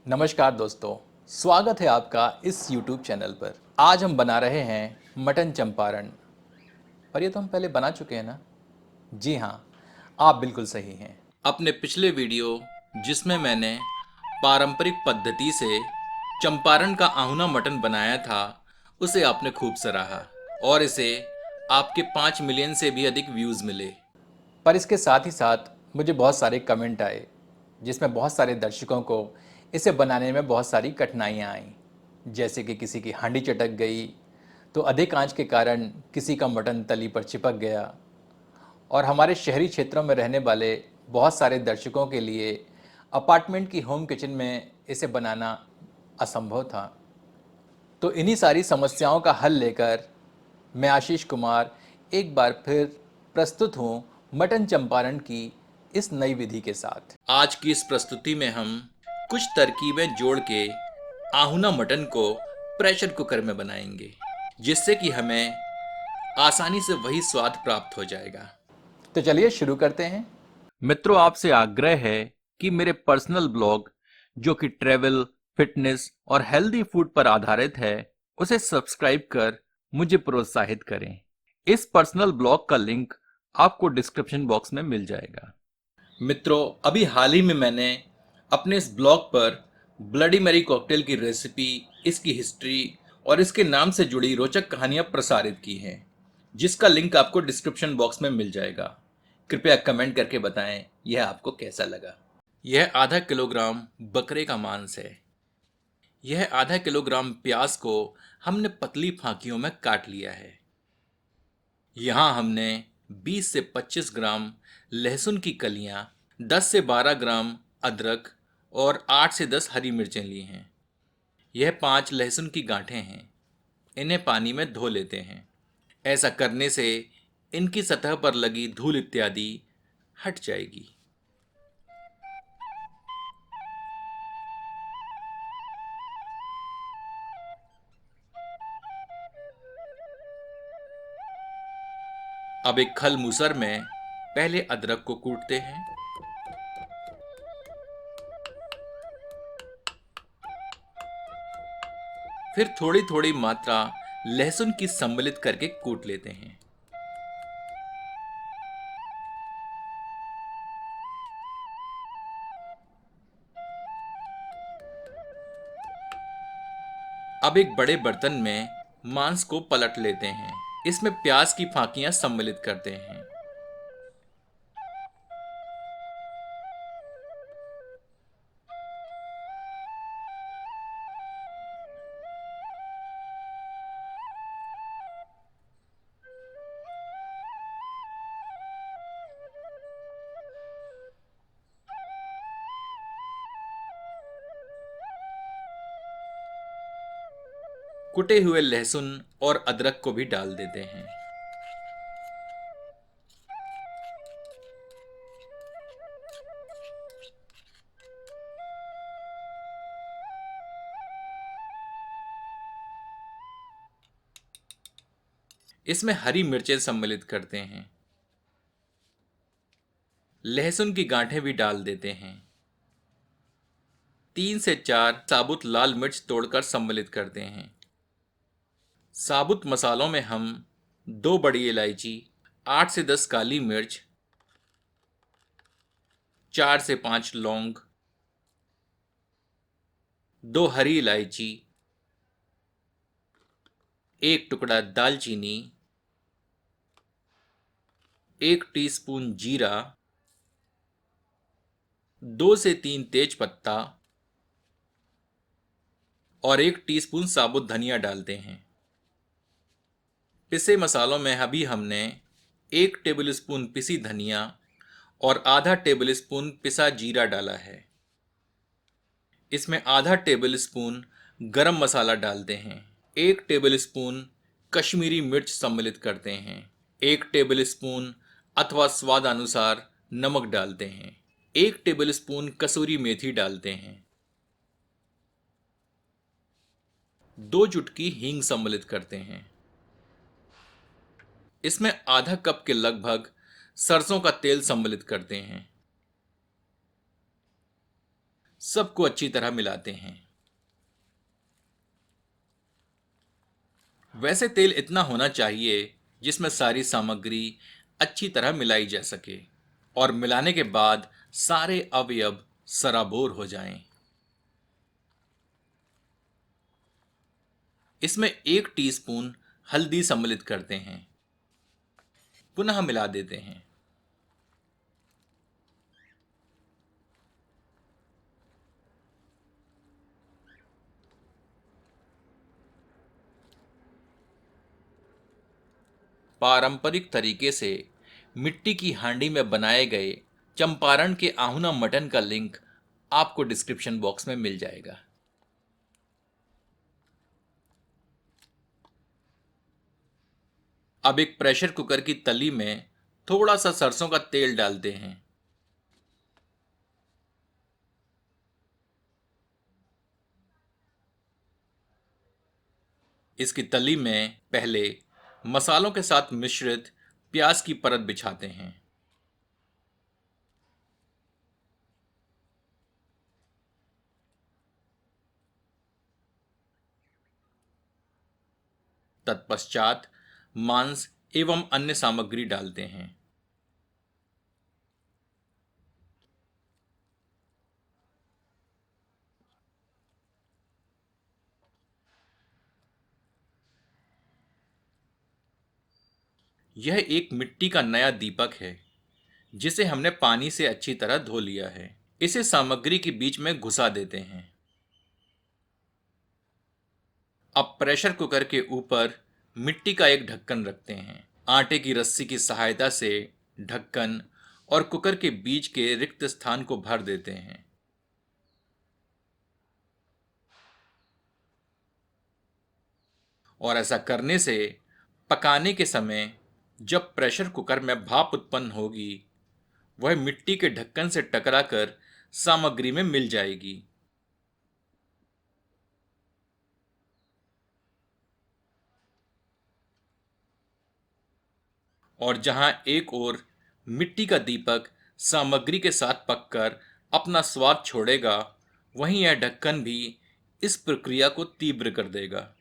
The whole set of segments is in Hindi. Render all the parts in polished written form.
नमस्कार दोस्तों, स्वागत है आपका इस YouTube चैनल पर। आज हम बना रहे हैं मटन चंपारण। पर ये तो हम पहले बना चुके हैं ना? जी हाँ, आप बिल्कुल सही हैं। अपने पिछले वीडियो जिसमें मैंने पारंपरिक पद्धति से चंपारण का आहूना मटन बनाया था, उसे आपने खूब सराहा और इसे आपके 5 मिलियन से भी अधिक व्यूज़ मिले। पर इसके साथ ही साथ मुझे बहुत सारे कमेंट आए जिसमें बहुत सारे दर्शकों को इसे बनाने में बहुत सारी कठिनाइयाँ आईं, जैसे कि किसी की हांडी चटक गई, तो अधिक आंच के कारण किसी का मटन तली पर चिपक गया और हमारे शहरी क्षेत्रों में रहने वाले बहुत सारे दर्शकों के लिए अपार्टमेंट की होम किचन में इसे बनाना असंभव था। तो इन्हीं सारी समस्याओं का हल लेकर मैं आशीष कुमार एक बार फिर प्रस्तुत हूँ मटन चंपारण की इस नई विधि के साथ। आज की इस प्रस्तुति में हम कुछ तरकीबें जोड़ के आहूना मटन को प्रेशर कुकर में बनाएंगे, जिससे कि हमें आसानी से वही स्वाद प्राप्त हो जाएगा। तो चलिए शुरू करते हैं। मित्रों, आपसे आग्रह है कि मेरे पर्सनल ब्लॉग जो कि ट्रैवल, फिटनेस और हेल्दी फूड पर आधारित है, उसे सब्सक्राइब कर मुझे प्रोत्साहित करें। इस पर्सनल ब्लॉग का लिंक आपको डिस्क्रिप्शन बॉक्स में मिल जाएगा। मित्रों, अभी हाल ही में मैंने अपने इस ब्लॉग पर ब्लडी मैरी कॉकटेल की रेसिपी, इसकी हिस्ट्री और इसके नाम से जुड़ी रोचक कहानियां प्रसारित की हैं, जिसका लिंक आपको डिस्क्रिप्शन बॉक्स में मिल जाएगा। कृपया कमेंट करके बताएं यह आपको कैसा लगा। यह आधा किलोग्राम बकरे का मांस है। यह आधा किलोग्राम प्याज को हमने पतली फांकियों में काट लिया है। यहाँ हमने 20 से 25 ग्राम लहसुन की कलियां, 10 से 12 ग्राम अदरक और 8 से 10 हरी मिर्चें ली हैं। यह 5 लहसुन की गांठें हैं। इन्हें पानी में धो लेते हैं। ऐसा करने से इनकी सतह पर लगी धूल इत्यादि हट जाएगी। अब एक खल मूसर में पहले अदरक को कूटते हैं। फिर थोड़ी थोड़ी मात्रा लहसुन की सम्मिलित करके कूट लेते हैं। अब एक बड़े बर्तन में मांस को पलट लेते हैं। इसमें प्याज की फांकियां सम्मिलित करते हैं। कुटे हुए लहसुन और अदरक को भी डाल देते हैं। इसमें हरी मिर्चें सम्मिलित करते हैं। लहसुन की गांठें भी डाल देते हैं। 3 से 4 साबुत लाल मिर्च तोड़कर सम्मिलित करते हैं। साबुत मसालों में हम 2 बड़ी इलायची, 8 से 10 काली मिर्च, 4 से 5 लौंग, 2 हरी इलायची, 1 टुकड़ा दालचीनी, 1 टीस्पून जीरा, 2 से 3 तेज पत्ता और 1 टीस्पून साबुत धनिया डालते हैं। पिसे मसालों में अभी हमने 1 टेबलस्पून पिसी धनिया और आधा टेबलस्पून पिसा जीरा डाला है। इसमें आधा टेबलस्पून गरम मसाला डालते हैं। 1 टेबलस्पून कश्मीरी मिर्च सम्मिलित करते हैं। 1 टेबलस्पून अथवा स्वादानुसार नमक डालते हैं। 1 टेबलस्पून कसूरी मेथी डालते हैं। 2 चुटकी हींग सम्मिलित करते हैं। इसमें आधा कप के लगभग सरसों का तेल सम्मिलित करते हैं। सबको अच्छी तरह मिलाते हैं। वैसे तेल इतना होना चाहिए जिसमें सारी सामग्री अच्छी तरह मिलाई जा सके और मिलाने के बाद सारे अवयव सराबोर हो जाएं। इसमें 1 टीस्पून हल्दी सम्मिलित करते हैं, पुनः मिला देते हैं। पारंपरिक तरीके से मिट्टी की हांडी में बनाए गए चंपारण के आहुना मटन का लिंक आपको डिस्क्रिप्शन बॉक्स में मिल जाएगा। अब एक प्रेशर कुकर की तली में थोड़ा सा सरसों का तेल डालते हैं। इसकी तली में पहले मसालों के साथ मिश्रित प्याज की परत बिछाते हैं। तत्पश्चात मांस एवं अन्य सामग्री डालते हैं। यह एक मिट्टी का नया दीपक है जिसे हमने पानी से अच्छी तरह धो लिया है। इसे सामग्री के बीच में घुसा देते हैं। अब प्रेशर कुकर के ऊपर मिट्टी का एक ढक्कन रखते हैं। आटे की रस्सी की सहायता से ढक्कन और कुकर के बीच के रिक्त स्थान को भर देते हैं। और ऐसा करने से पकाने के समय जब प्रेशर कुकर में भाप उत्पन्न होगी, वह मिट्टी के ढक्कन से टकराकर सामग्री में मिल जाएगी। और जहां एक ओर मिट्टी का दीपक सामग्री के साथ पककर अपना स्वाद छोड़ेगा, वहीं यह ढक्कन भी इस प्रक्रिया को तीव्र कर देगा।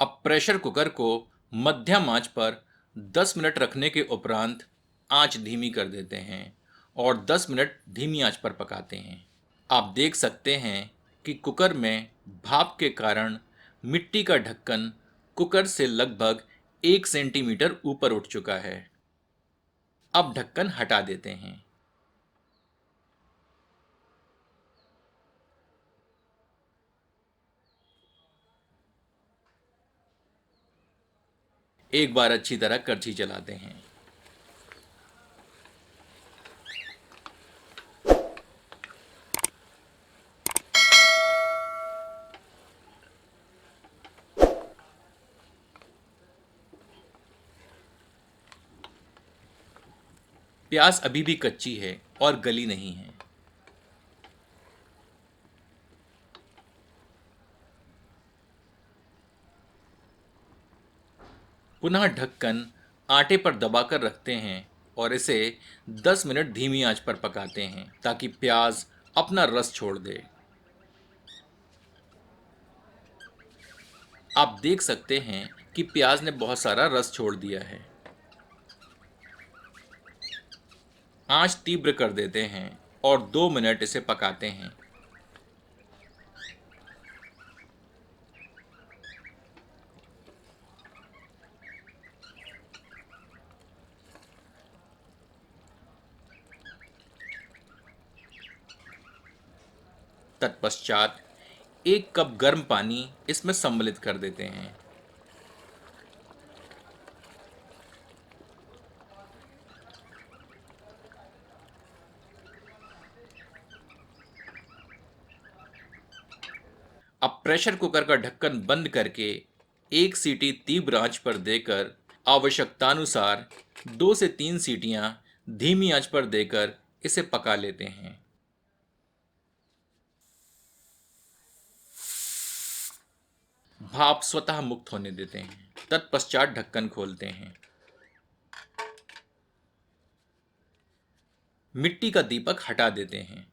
अब प्रेशर कुकर को मध्यम आंच पर 10 मिनट रखने के उपरांत आंच धीमी कर देते हैं और 10 मिनट धीमी आंच पर पकाते हैं। आप देख सकते हैं कि कुकर में भाप के कारण मिट्टी का ढक्कन कुकर से लगभग 1 सेंटीमीटर ऊपर उठ चुका है। अब ढक्कन हटा देते हैं। एक बार अच्छी तरह करछी चलाते हैं। प्याज अभी भी कच्ची है और गली नहीं है। पुनः ढक्कन आटे पर दबाकर रखते हैं और इसे 10 मिनट धीमी आंच पर पकाते हैं ताकि प्याज अपना रस छोड़ दे। आप देख सकते हैं कि प्याज ने बहुत सारा रस छोड़ दिया है। आंच तीव्र कर देते हैं और 2 मिनट इसे पकाते हैं। तत्पश्चात 1 कप गर्म पानी इसमें सम्मिलित कर देते हैं। अब प्रेशर कुकर का ढक्कन बंद करके 1 सीटी तीव्र आंच पर देकर आवश्यकतानुसार 2 से 3 सीटियां धीमी आंच पर देकर इसे पका लेते हैं। भाप स्वतः मुक्त होने देते हैं। तत्पश्चात ढक्कन खोलते हैं। मिट्टी का दीपक हटा देते हैं।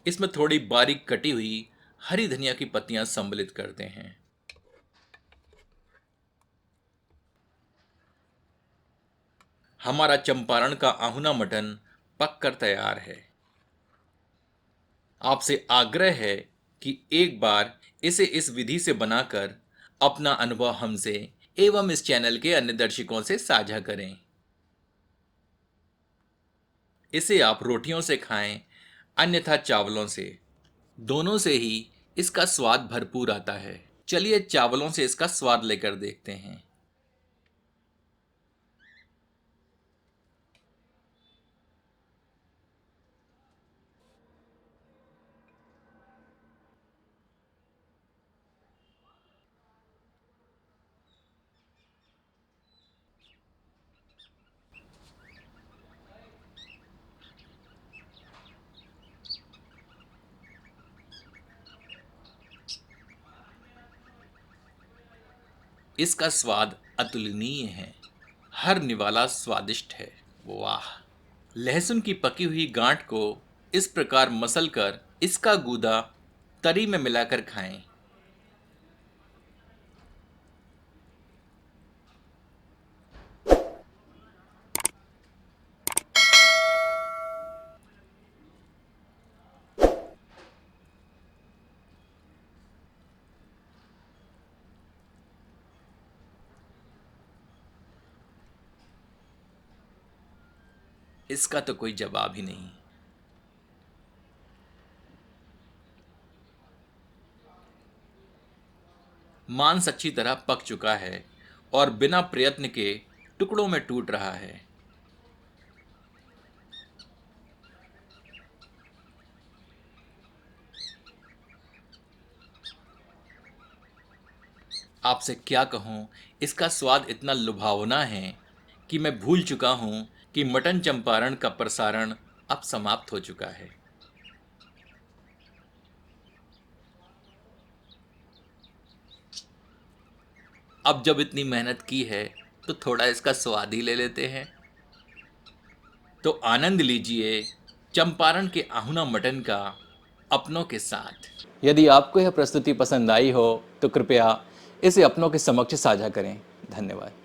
इसमें थोड़ी बारीक कटी हुई हरी धनिया की पत्तियां सम्मिलित करते हैं। हमारा चंपारण का आहुना मटन पककर तैयार है। आपसे आग्रह है कि एक बार इसे इस विधि से बनाकर अपना अनुभव हमसे एवं इस चैनल के अन्य दर्शकों से साझा करें। इसे आप रोटियों से खाएं, अन्यथा चावलों से। दोनों से ही इसका स्वाद भरपूर आता है। चलिए चावलों से इसका स्वाद लेकर देखते हैं। इसका स्वाद अतुलनीय है। हर निवाला स्वादिष्ट है। वाह! लहसुन की पकी हुई गांठ को इस प्रकार मसलकर इसका गूदा तरी में मिलाकर खाएं। इसका तो कोई जवाब ही नहीं। मांस अच्छी तरह पक चुका है और बिना प्रयत्न के टुकड़ों में टूट रहा है। आपसे क्या कहूँ, इसका स्वाद इतना लुभावना है कि मैं भूल चुका हूँ कि मटन चंपारण का प्रसारण अब समाप्त हो चुका है। अब जब इतनी मेहनत की है तो थोड़ा इसका स्वाद ही ले लेते हैं। तो आनंद लीजिए चंपारण के आहुना मटन का अपनों के साथ। यदि आपको यह प्रस्तुति पसंद आई हो तो कृपया इसे अपनों के समक्ष साझा करें। धन्यवाद।